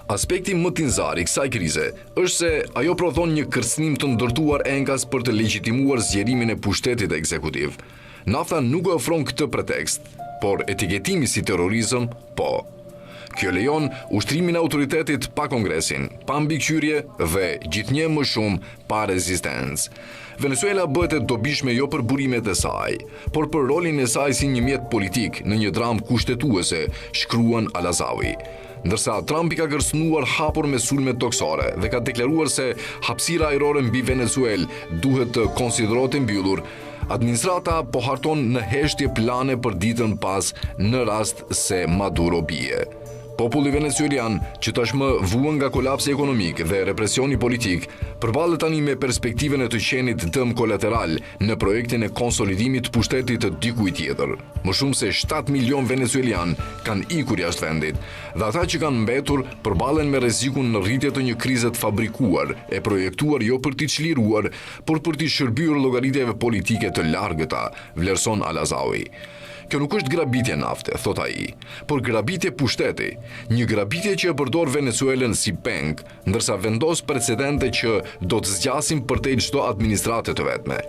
Aspekti më tinzar i kësaj krize është se ajo prodhon një kërcënim të ndërtuar enkas për të legjitimuar zgjerimin e pushtetit ekzekutiv. Nafta nuk ofron këtë pretekst, por etiketimi si terrorizëm, po. Kjo lejon ushtrimin e autoritetit pa kongresin, pa mbikëqyrje dhe gjithnjë më shumë pa rezistencë. Venezuela bëhet e dobishme jo për burimet e saj, por për rolin e saj si një mjet politik në një dramë kushtetuese, shkruan Al-Azawi. Ndërsa Trump i ka kërcënuar hapur me sulme toksore dhe ka deklaruar se hapësira ajrore mbi Venezuelë duhet të konsiderohet e mbyllur, administrata po harton në heshtje plane për ditën pas në rast se Maduro bie. Populli venezuelian, që tashmë vuan nga kolapsi ekonomik dhe represioni politik, përballet tani me perspektiven e të qenit dëm kolateral në projektin e konsolidimit të pushtetit të dikujt tjetër. Më shumë se 7 milion venezuelian kanë ikur jashtë vendit, dhe ata që kanë mbetur përballen me rrezikun në rritje të një krize të fabrikuar, e projektuar jo për t'i çliruar, por për t'i shërbyer llogaritjeve politike të largëta, vlerëson Al-Azawi. Kjo nuk është grabitje nafte, thot ai, por grabitje pushteti, një grabitje që e përdor Venezuelën si peng, ndërsa vendos precedente që do të zgjasin përtej çdo administrate të vetme.